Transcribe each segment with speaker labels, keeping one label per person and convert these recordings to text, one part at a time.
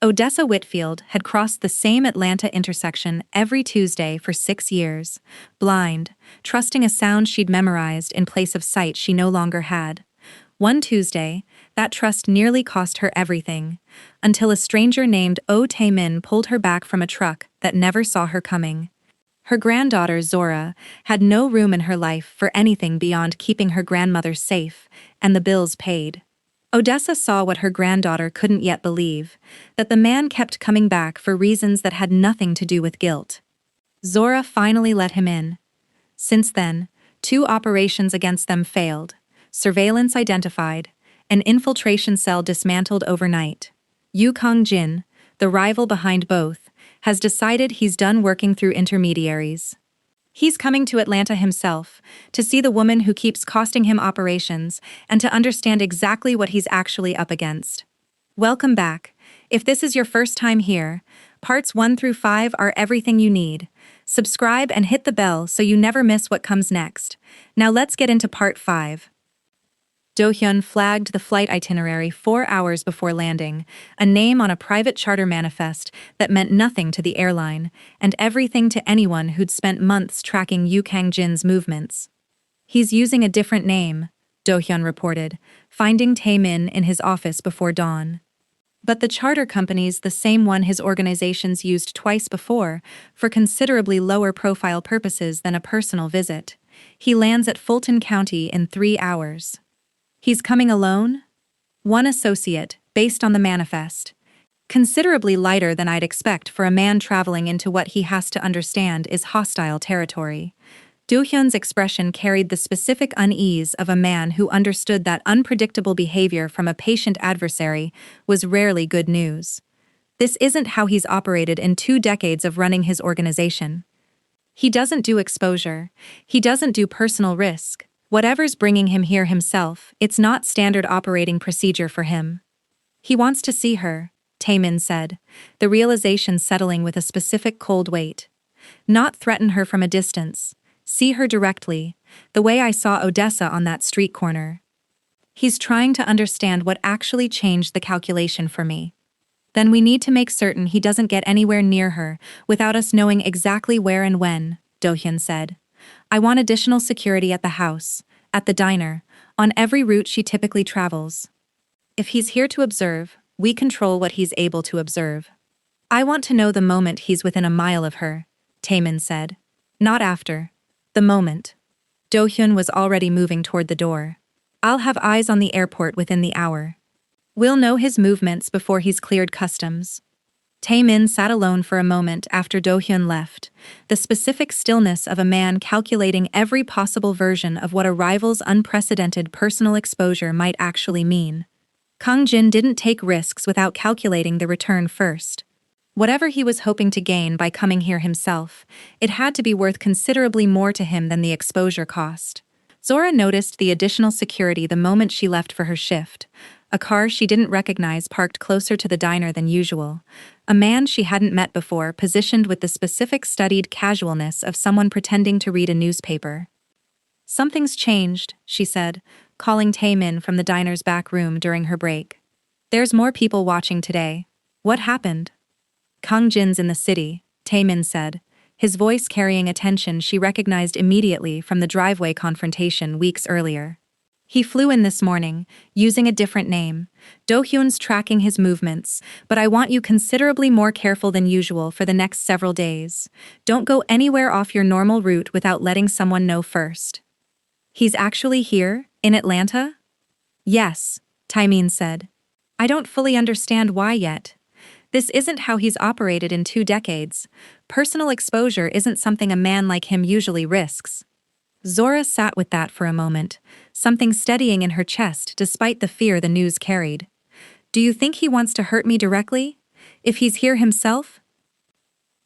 Speaker 1: Odessa Whitfield had crossed the same Atlanta intersection every Tuesday for 6 years, blind, trusting a sound she'd memorized in place of sight she no longer had. One Tuesday, that trust nearly cost her everything, until a stranger named Oh Tae-min pulled her back from a truck that never saw her coming. Her granddaughter, Zora, had no room in her life for anything beyond keeping her grandmother safe and the bills paid. Odessa saw what her granddaughter couldn't yet believe, that the man kept coming back for reasons that had nothing to do with guilt. Zora finally let him in. Since then, 2 operations against them failed, surveillance identified, an infiltration cell dismantled overnight. Yoo Kang-jin, the rival behind both, has decided he's done working through intermediaries. He's coming to Atlanta himself, to see the woman who keeps costing him operations and to understand exactly what he's actually up against. Welcome back. If this is your first time here, parts 1 through 5 are everything you need. Subscribe and hit the bell so you never miss what comes next. Now let's get into part 5. Do-hyun flagged the flight itinerary 4 hours before landing, a name on a private charter manifest that meant nothing to the airline, and everything to anyone who'd spent months tracking Yoo Kang-jin's movements. He's using a different name, Do-hyun reported, finding Tae-min in his office before dawn. But the charter company's the same one his organizations used twice before, for considerably lower profile purposes than a personal visit. He lands at Fulton County in 3 hours. He's coming alone? 1 associate, based on the manifest. Considerably lighter than I'd expect for a man traveling into what he has to understand is hostile territory. Do-hyun's expression carried the specific unease of a man who understood that unpredictable behavior from a patient adversary was rarely good news. This isn't how he's operated in 2 decades of running his organization. He doesn't do exposure. He doesn't do personal risk. Whatever's bringing him here himself, it's not standard operating procedure for him. He wants to see her, Tae-min said, the realization settling with a specific cold weight. Not threaten her from a distance. See her directly, the way I saw Odessa on that street corner. He's trying to understand what actually changed the calculation for me. Then we need to make certain he doesn't get anywhere near her without us knowing exactly where and when, Do-hyun said. I want additional security at the house, at the diner, on every route she typically travels. If he's here to observe, we control what he's able to observe. I want to know the moment he's within a mile of her, Tae-min said. Not after. The moment. Do-hyun was already moving toward the door. I'll have eyes on the airport within the hour. We'll know his movements before he's cleared customs. Tae-min sat alone for a moment after Do-hyun left, the specific stillness of a man calculating every possible version of what a rival's unprecedented personal exposure might actually mean. Kang-jin didn't take risks without calculating the return first. Whatever he was hoping to gain by coming here himself, it had to be worth considerably more to him than the exposure cost. Zora noticed the additional security the moment she left for her shift. A car she didn't recognize parked closer to the diner than usual. A man she hadn't met before positioned with the specific studied casualness of someone pretending to read a newspaper. Something's changed, she said, calling Tae-min from the diner's back room during her break. There's more people watching today. What happened? Kang-jin's in the city, Tae-min said, his voice carrying a tension she recognized immediately from the driveway confrontation weeks earlier. He flew in this morning, using a different name. Do-hyun's tracking his movements, but I want you considerably more careful than usual for the next several days. Don't go anywhere off your normal route without letting someone know first. He's actually here, in Atlanta? Yes, Tae-min said. I don't fully understand why yet. This isn't how he's operated in 2 decades. Personal exposure isn't something a man like him usually risks. Zora sat with that for a moment, something steadying in her chest despite the fear the news carried. Do you think he wants to hurt me directly? If he's here himself?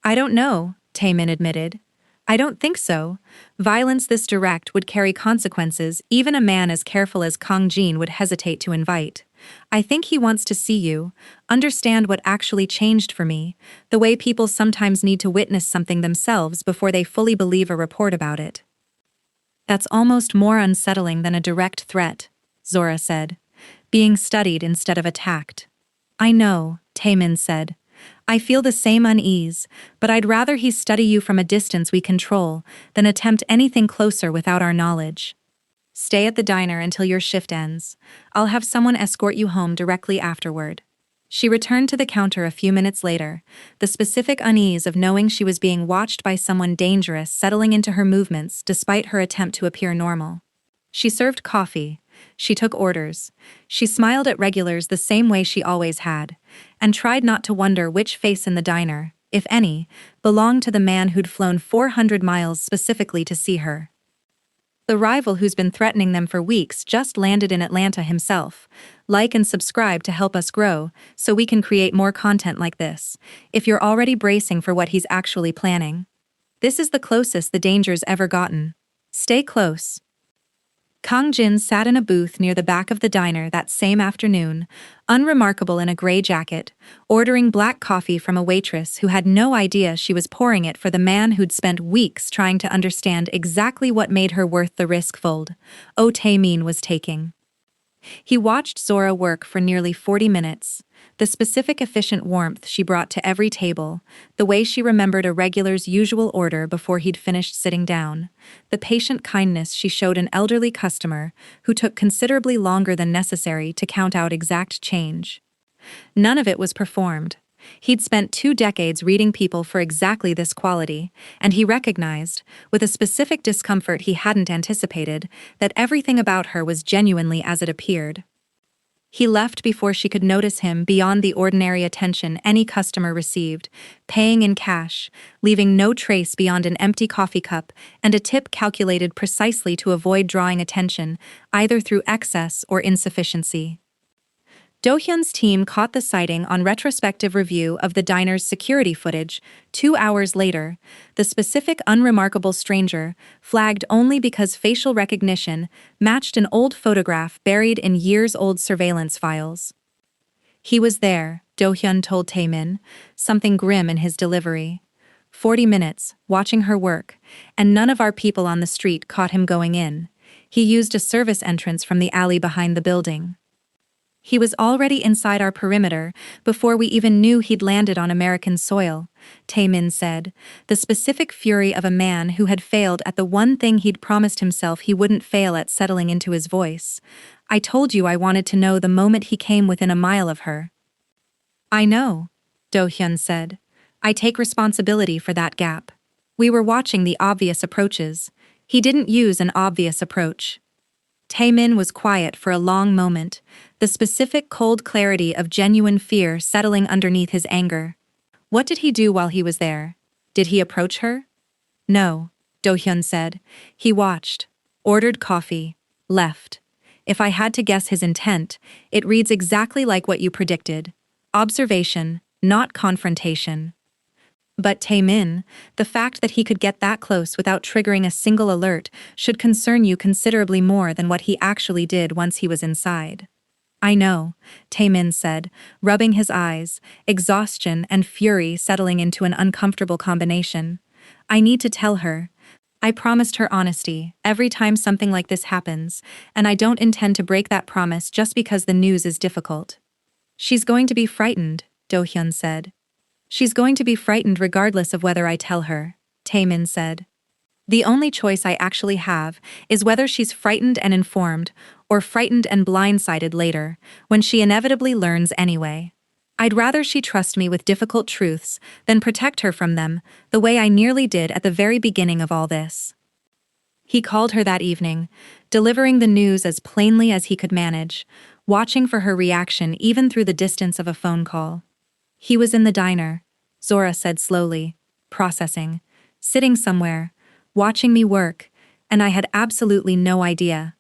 Speaker 1: I don't know, Tae-min admitted. I don't think so. Violence this direct would carry consequences even a man as careful as Kang-jin would hesitate to invite. I think he wants to see you, understand what actually changed for me, the way people sometimes need to witness something themselves before they fully believe a report about it. That's almost more unsettling than a direct threat, Zora said. Being studied instead of attacked. I know, Taemin said. I feel the same unease, but I'd rather he study you from a distance we control than attempt anything closer without our knowledge. Stay at the diner until your shift ends. I'll have someone escort you home directly afterward. She returned to the counter a few minutes later, the specific unease of knowing she was being watched by someone dangerous settling into her movements despite her attempt to appear normal. She served coffee. She took orders. She smiled at regulars the same way she always had, and tried not to wonder which face in the diner, if any, belonged to the man who'd flown 400 miles specifically to see her. The rival who's been threatening them for weeks just landed in Atlanta himself. Like and subscribe to help us grow, so we can create more content like this, if you're already bracing for what he's actually planning. This is the closest the danger's ever gotten. Stay close. Kang-jin sat in a booth near the back of the diner that same afternoon, unremarkable in a gray jacket, ordering black coffee from a waitress who had no idea she was pouring it for the man who'd spent weeks trying to understand exactly what made her worth the risk Taemin was taking. He watched Zora work for nearly 40 minutes, the specific efficient warmth she brought to every table, the way she remembered a regular's usual order before he'd finished sitting down, the patient kindness she showed an elderly customer who took considerably longer than necessary to count out exact change. None of it was performed. He'd spent 2 decades reading people for exactly this quality, and he recognized, with a specific discomfort he hadn't anticipated, that everything about her was genuinely as it appeared. He left before she could notice him beyond the ordinary attention any customer received, paying in cash, leaving no trace beyond an empty coffee cup and a tip calculated precisely to avoid drawing attention, either through excess or insufficiency. Do-hyun's team caught the sighting on retrospective review of the diner's security footage 2 hours later, the specific unremarkable stranger, flagged only because facial recognition matched an old photograph buried in years-old surveillance files. He was there, Do-hyun told Taemin, something grim in his delivery. 40 minutes, watching her work, and none of our people on the street caught him going in. He used a service entrance from the alley behind the building. He was already inside our perimeter before we even knew he'd landed on American soil, Taemin said, the specific fury of a man who had failed at the one thing he'd promised himself he wouldn't fail at settling into his voice. I told you I wanted to know the moment he came within a mile of her. I know, Do-hyun said. I take responsibility for that gap. We were watching the obvious approaches. He didn't use an obvious approach. Taemin was quiet for a long moment, the specific cold clarity of genuine fear settling underneath his anger. What did he do while he was there? Did he approach her? No, Do-hyun said. He watched, ordered coffee, left. If I had to guess his intent, it reads exactly like what you predicted. Observation, not confrontation. But Taemin, the fact that he could get that close without triggering a single alert should concern you considerably more than what he actually did once he was inside. I know, Taemin said, rubbing his eyes, exhaustion and fury settling into an uncomfortable combination. I need to tell her. I promised her honesty every time something like this happens, and I don't intend to break that promise just because the news is difficult. She's going to be frightened, Do-hyun said. She's going to be frightened regardless of whether I tell her, Taemin said. The only choice I actually have is whether she's frightened and informed, or frightened and blindsided later, when she inevitably learns anyway. I'd rather she trust me with difficult truths than protect her from them, the way I nearly did at the very beginning of all this. He called her that evening, delivering the news as plainly as he could manage, watching for her reaction even through the distance of a phone call. He was in the diner, Zora said slowly, processing, sitting somewhere, watching me work, and I had absolutely no idea.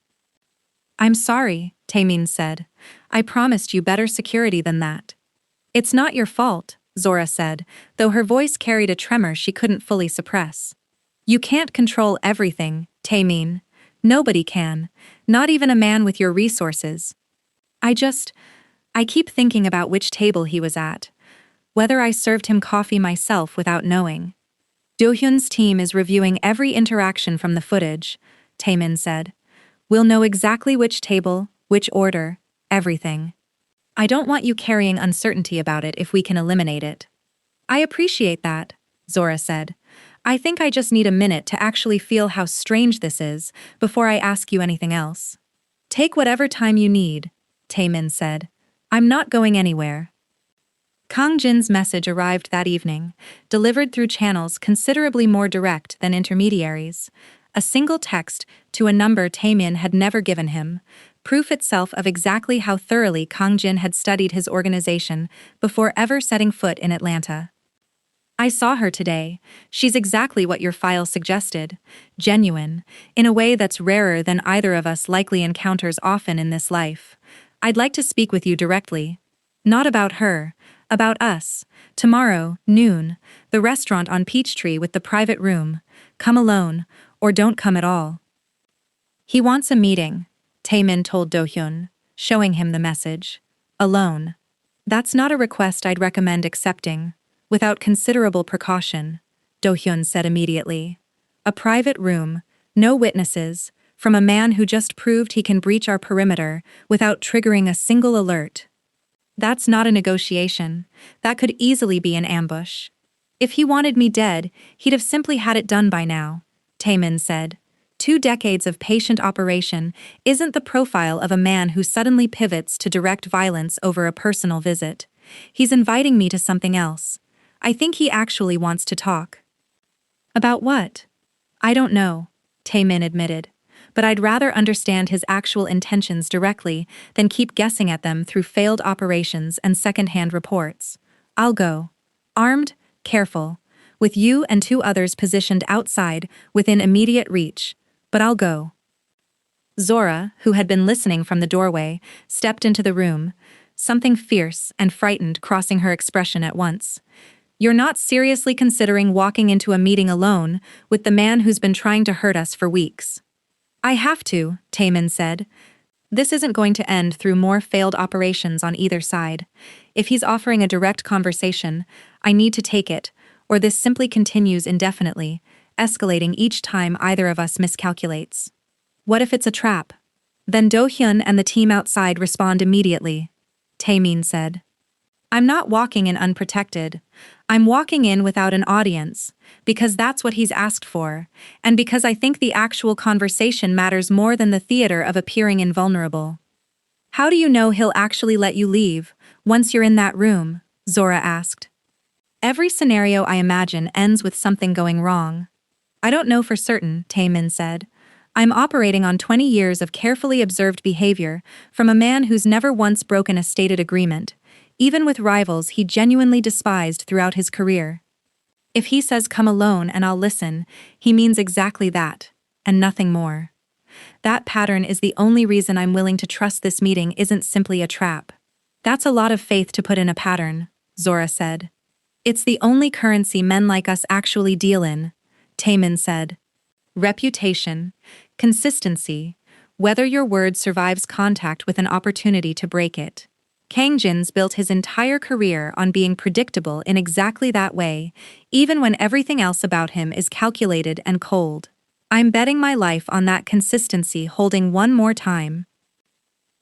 Speaker 1: I'm sorry, Taemin said. I promised you better security than that. It's not your fault, Zora said, though her voice carried a tremor she couldn't fully suppress. You can't control everything, Taemin. Nobody can, not even a man with your resources. I keep thinking about which table he was at. Whether I served him coffee myself without knowing. Do-hyun's team is reviewing every interaction from the footage, Taemin said. We'll know exactly which table, which order, everything. I don't want you carrying uncertainty about it if we can eliminate it. I appreciate that, Zora said. I think I just need a minute to actually feel how strange this is before I ask you anything else. Take whatever time you need, Taemin said. I'm not going anywhere. Kang-jin's message arrived that evening, delivered through channels considerably more direct than intermediaries. A single text to a number Taemin had never given him, proof itself of exactly how thoroughly Kang-jin had studied his organization before ever setting foot in Atlanta. I saw her today. She's exactly what your file suggested. Genuine, in a way that's rarer than either of us likely encounters often in this life. I'd like to speak with you directly. Not about her, about us. Tomorrow, noon, the restaurant on Peachtree with the private room. Come alone, or don't come at all. He wants a meeting, Taemin told Do-hyun, showing him the message. Alone. That's not a request I'd recommend accepting. Without considerable precaution, Do-hyun said immediately. A private room, no witnesses, from a man who just proved he can breach our perimeter without triggering a single alert. That's not a negotiation. That could easily be an ambush. If he wanted me dead, he'd have simply had it done by now, Taemin said. 2 decades of patient operation isn't the profile of a man who suddenly pivots to direct violence over a personal visit. He's inviting me to something else. I think he actually wants to talk. About what? I don't know, Taemin admitted, but I'd rather understand his actual intentions directly than keep guessing at them through failed operations and second-hand reports. I'll go. Armed, careful, with you and 2 others positioned outside within immediate reach, but I'll go. Zora, who had been listening from the doorway, stepped into the room, something fierce and frightened crossing her expression at once. You're not seriously considering walking into a meeting alone with the man who's been trying to hurt us for weeks. I have to, Taemin said. This isn't going to end through more failed operations on either side. If he's offering a direct conversation, I need to take it, or this simply continues indefinitely, escalating each time either of us miscalculates. What if it's a trap? Then Do-hyun and the team outside respond immediately, Taemin said. I'm not walking in unprotected. I'm walking in without an audience, because that's what he's asked for, and because I think the actual conversation matters more than the theater of appearing invulnerable. How do you know he'll actually let you leave, once you're in that room? Zora asked. Every scenario I imagine ends with something going wrong. I don't know for certain, Taemin said. I'm operating on 20 years of carefully observed behavior from a man who's never once broken a stated agreement, even with rivals he genuinely despised throughout his career. If he says come alone and I'll listen, he means exactly that, and nothing more. That pattern is the only reason I'm willing to trust this meeting isn't simply a trap. That's a lot of faith to put in a pattern, Zora said. It's the only currency men like us actually deal in, Taemin said. Reputation, consistency, whether your word survives contact with an opportunity to break it. Kang-jin's built his entire career on being predictable in exactly that way, even when everything else about him is calculated and cold. I'm betting my life on that consistency holding one more time.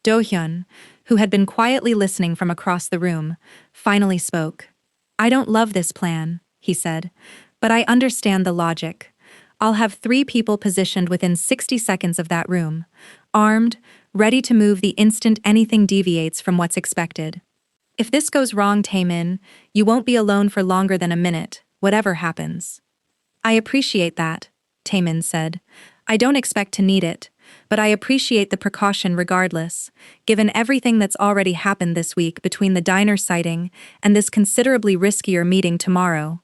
Speaker 1: Do-hyun, who had been quietly listening from across the room, finally spoke. I don't love this plan, he said, but I understand the logic. I'll have 3 people positioned within 60 seconds of that room, armed, ready to move the instant anything deviates from what's expected. If this goes wrong, Taemin, you won't be alone for longer than a minute, whatever happens. I appreciate that, Taemin said. I don't expect to need it, but I appreciate the precaution regardless, given everything that's already happened this week between the diner sighting and this considerably riskier meeting tomorrow.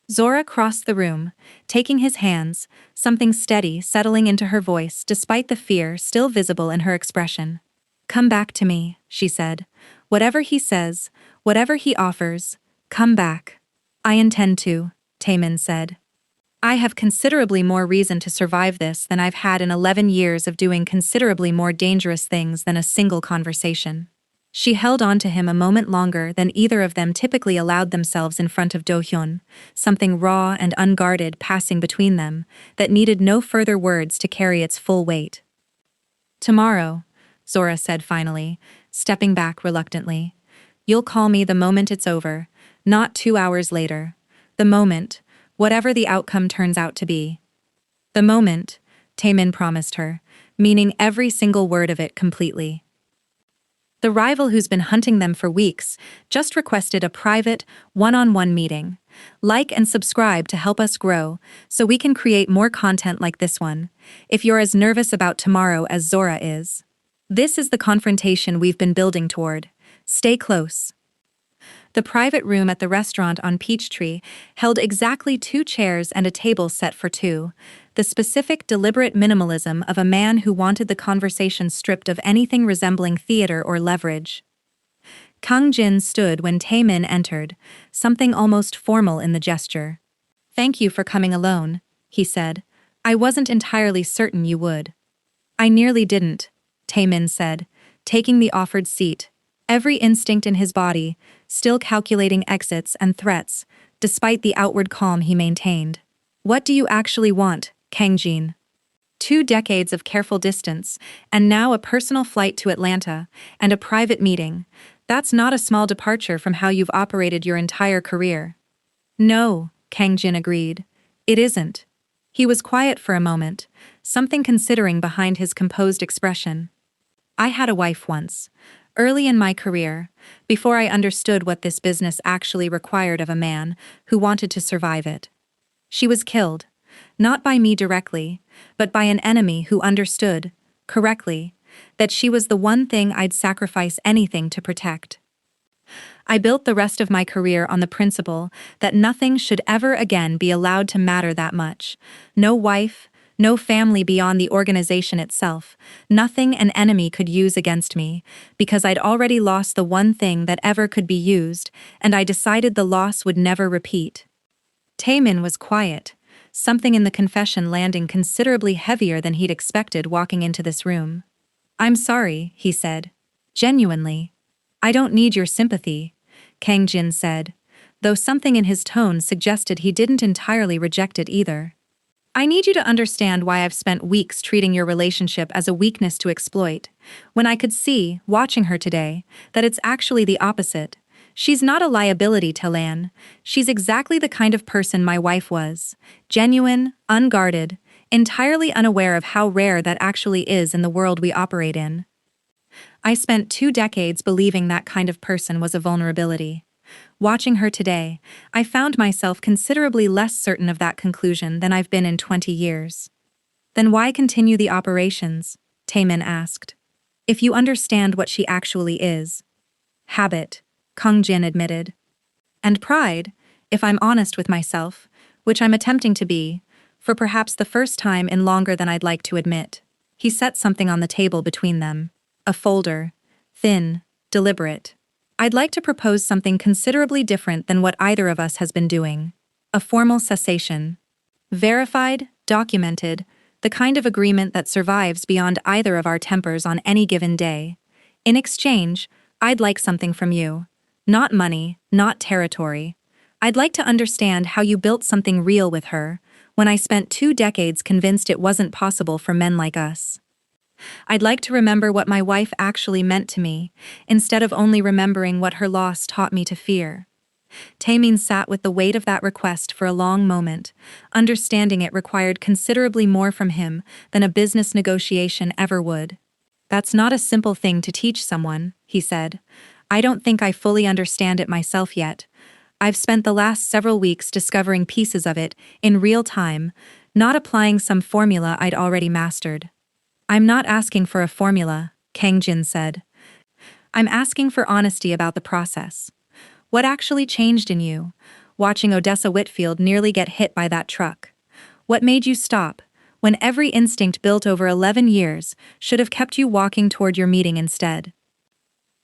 Speaker 1: Zora crossed the room, taking his hands, something steady settling into her voice despite the fear still visible in her expression. Come back to me, she said. Whatever he says, whatever he offers, come back. I intend to, Taemin said. I have considerably more reason to survive this than I've had in 11 years of doing considerably more dangerous things than a single conversation. She held on to him a moment longer than either of them typically allowed themselves in front of Do-hyun, something raw and unguarded passing between them that needed no further words to carry its full weight. Tomorrow, Zora said finally, stepping back reluctantly. You'll call me the moment it's over, not 2 hours later. The moment, whatever the outcome turns out to be. The moment, Taemin promised her, meaning every single word of it completely. The rival who's been hunting them for weeks just requested a private, one-on-one meeting. Like and subscribe to help us grow, so we can create more content like this one, if you're as nervous about tomorrow as Zora is. This is the confrontation we've been building toward. Stay close. The private room at the restaurant on Peachtree held exactly 2 chairs and a table set for 2, the specific deliberate minimalism of a man who wanted the conversation stripped of anything resembling theater or leverage. Kang-jin stood when Taemin entered, something almost formal in the gesture. "Thank you for coming alone," he said. "I wasn't entirely certain you would." "I nearly didn't," Taemin said, taking the offered seat, every instinct in his body still calculating exits and threats, despite the outward calm he maintained. "What do you actually want, Kang-jin?" 2 decades of careful distance, and now a personal flight to Atlanta, and a private meeting. That's not a small departure from how you've operated your entire career. "No," Kang-jin agreed. "It isn't." He was quiet for a moment, something considering behind his composed expression. "I had a wife once. Early in my career, before I understood what this business actually required of a man who wanted to survive it. She was killed, not by me directly, but by an enemy who understood, correctly, that she was the one thing I'd sacrifice anything to protect. I built the rest of my career on the principle that nothing should ever again be allowed to matter that much. No wife, no family beyond the organization itself, nothing an enemy could use against me, because I'd already lost the one thing that ever could be used, and I decided the loss would never repeat." Taemin was quiet, something in the confession landing considerably heavier than he'd expected walking into this room. "I'm sorry," he said. "Genuinely. I don't need your sympathy," Kang-jin said, though something in his tone suggested he didn't entirely reject it either. "I need you to understand why I've spent weeks treating your relationship as a weakness to exploit, when I could see, watching her today, that it's actually the opposite. She's not a liability to Lan. She's exactly the kind of person my wife was. Genuine, unguarded, entirely unaware of how rare that actually is in the world we operate in. I spent 2 decades believing that kind of person was a vulnerability. Watching her today, I found myself considerably less certain of that conclusion than I've been in 20 years. "Then why continue the operations?" Taemin asked. "If you understand what she actually is." "Habit," Kang-jin admitted. "And pride, if I'm honest with myself, which I'm attempting to be, for perhaps the first time in longer than I'd like to admit." He set something on the table between them. A folder. Thin, deliberate. "I'd like to propose something considerably different than what either of us has been doing. A formal cessation. Verified, documented, the kind of agreement that survives beyond either of our tempers on any given day. In exchange, I'd like something from you. Not money, not territory. I'd like to understand how you built something real with her, when I spent 2 decades convinced it wasn't possible for men like us. I'd like to remember what my wife actually meant to me, instead of only remembering what her loss taught me to fear." Taemin sat with the weight of that request for a long moment, understanding it required considerably more from him than a business negotiation ever would. "That's not a simple thing to teach someone," he said. "I don't think I fully understand it myself yet. I've spent the last several weeks discovering pieces of it in real time, not applying some formula I'd already mastered." "I'm not asking for a formula," Kang-jin said. "I'm asking for honesty about the process. What actually changed in you, watching Odessa Whitfield nearly get hit by that truck? What made you stop, when every instinct built over 11 years should have kept you walking toward your meeting instead?"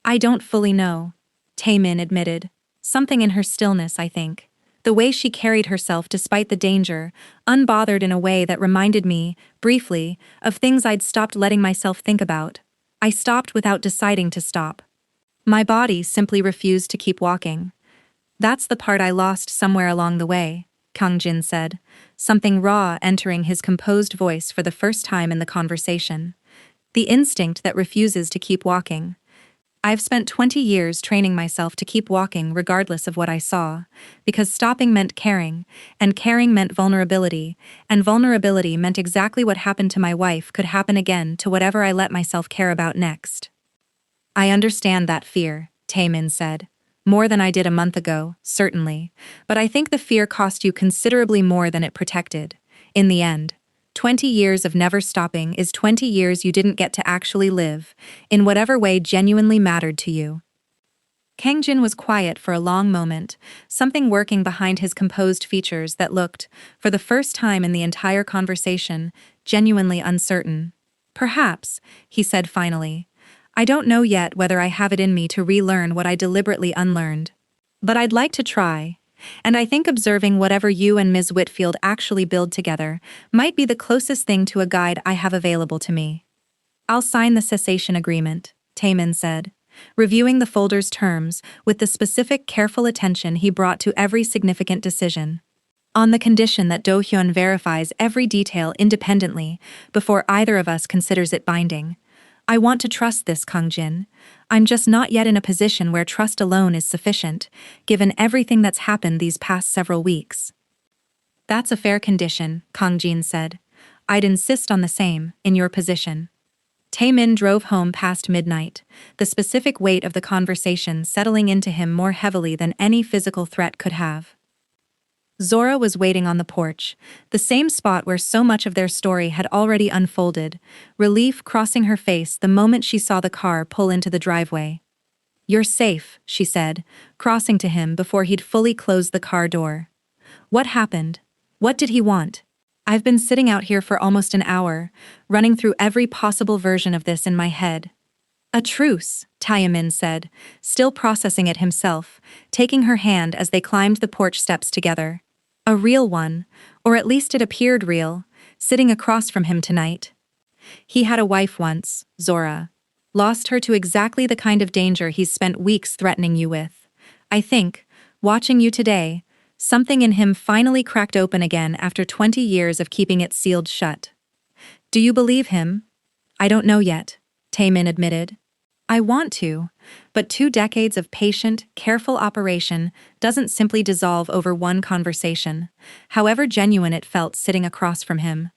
Speaker 1: "I don't fully know," Taemin admitted. "Something in her stillness, I think. The way she carried herself despite the danger, unbothered in a way that reminded me, briefly, of things I'd stopped letting myself think about. I stopped without deciding to stop. My body simply refused to keep walking. That's the part I lost somewhere along the way," Kang-jin said, something raw entering his composed voice for the first time in the conversation. "The instinct that refuses to keep walking. I've spent 20 years training myself to keep walking regardless of what I saw, because stopping meant caring, and caring meant vulnerability, and vulnerability meant exactly what happened to my wife could happen again to whatever I let myself care about next. I understand that fear, Taemin said. More than I did a month ago, certainly, but I think the fear cost you considerably more than it protected. In the end, 20 years of never stopping is 20 years you didn't get to actually live, in whatever way genuinely mattered to you. Kang-jin was quiet for a long moment, something working behind his composed features that looked, for the first time in the entire conversation, genuinely uncertain. Perhaps, he said finally. I don't know yet whether I have it in me to relearn what I deliberately unlearned. But I'd like to try. And I think observing whatever you and Ms. Whitfield actually build together might be the closest thing to a guide I have available to me. I'll sign the cessation agreement, Taemin said, reviewing the folder's terms with the specific careful attention he brought to every significant decision. On the condition that Do-hyun verifies every detail independently before either of us considers it binding. I want to trust this, Kang-jin. I'm just not yet in a position where trust alone is sufficient, given everything that's happened these past several weeks. That's a fair condition, Kang-jin said. I'd insist on the same, in your position. Taemin drove home past midnight, the specific weight of the conversation settling into him more heavily than any physical threat could have. Zora was waiting on the porch, the same spot where so much of their story had already unfolded, relief crossing her face the moment she saw the car pull into the driveway. You're safe, she said, crossing to him before he'd fully closed the car door. What happened? What did he want? I've been sitting out here for almost an hour, running through every possible version of this in my head. A truce, Taemin said, still processing it himself, taking her hand as they climbed the porch steps together. A real one, or at least it appeared real, sitting across from him tonight. He had a wife once, Zora. Lost her to exactly the kind of danger he's spent weeks threatening you with. I think, watching you today, something in him finally cracked open again after 20 years of keeping it sealed shut. Do you believe him? I don't know yet, Taemin admitted. I want to, but 2 decades of patient, careful operation doesn't simply dissolve over one conversation, however genuine it felt sitting across from him.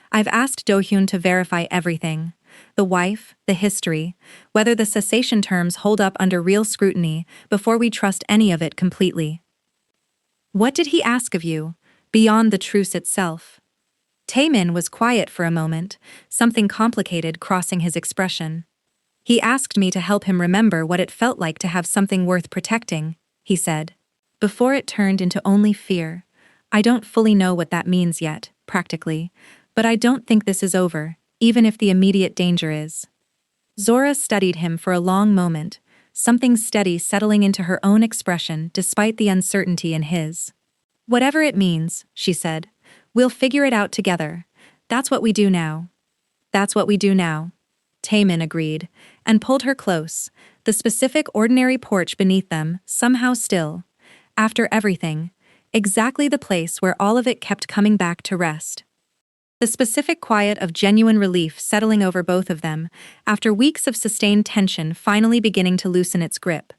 Speaker 1: I've asked Do-hyun to verify everything. The wife, the history, whether the cessation terms hold up under real scrutiny before we trust any of it completely. What did he ask of you, beyond the truce itself? Taemin was quiet for a moment, something complicated crossing his expression. He asked me to help him remember what it felt like to have something worth protecting, he said. Before it turned into only fear. I don't fully know what that means yet, practically, but I don't think this is over, even if the immediate danger is. Zora studied him for a long moment, something steady settling into her own expression despite the uncertainty in his. Whatever it means, she said, we'll figure it out together. That's what we do now. That's what we do now. Taemin agreed, and pulled her close, the specific ordinary porch beneath them, somehow still. After everything, exactly the place where all of it kept coming back to rest. The specific quiet of genuine relief settling over both of them, after weeks of sustained tension finally beginning to loosen its grip.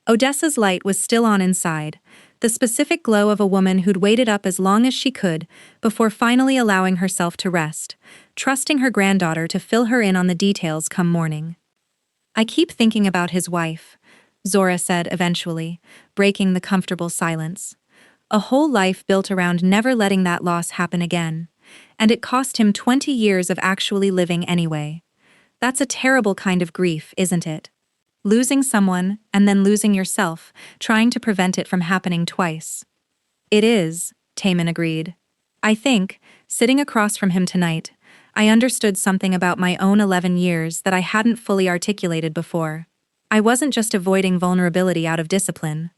Speaker 1: Odessa's light was still on inside, the specific glow of a woman who'd waited up as long as she could before finally allowing herself to rest, trusting her granddaughter to fill her in on the details come morning. I keep thinking about his wife, Zora said eventually, breaking the comfortable silence. A whole life built around never letting that loss happen again, and it cost him 20 years of actually living anyway. That's a terrible kind of grief, isn't it? Losing someone, and then losing yourself, trying to prevent it from happening twice. It is, Taemin agreed. I think, sitting across from him tonight, I understood something about my own 11 years that I hadn't fully articulated before. I wasn't just avoiding vulnerability out of discipline.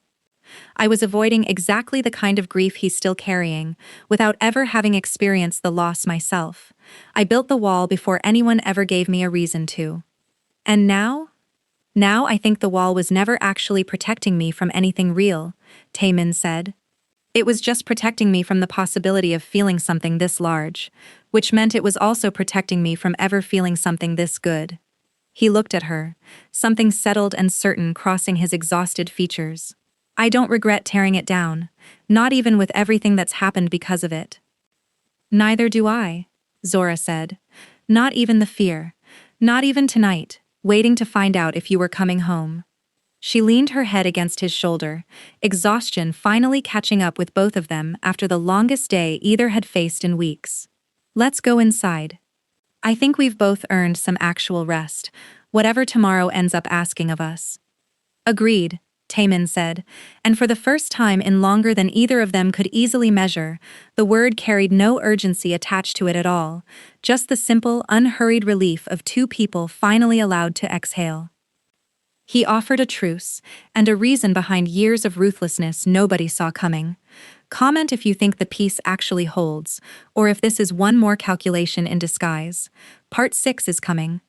Speaker 1: I was avoiding exactly the kind of grief he's still carrying, without ever having experienced the loss myself. I built the wall before anyone ever gave me a reason to. And now? Now I think the wall was never actually protecting me from anything real, Taemin said. It was just protecting me from the possibility of feeling something this large, which meant it was also protecting me from ever feeling something this good. He looked at her, something settled and certain crossing his exhausted features. I don't regret tearing it down, not even with everything that's happened because of it. Neither do I, Zora said. Not even the fear. Not even tonight, waiting to find out if you were coming home. She leaned her head against his shoulder, exhaustion finally catching up with both of them after the longest day either had faced in weeks. Let's go inside. I think we've both earned some actual rest, whatever tomorrow ends up asking of us. Agreed, Taemin said, and for the first time in longer than either of them could easily measure, the word carried no urgency attached to it at all, just the simple, unhurried relief of two people finally allowed to exhale. He offered a truce, and a reason behind years of ruthlessness nobody saw coming. Comment if you think the peace actually holds, or if this is one more calculation in disguise. Part 6 is coming.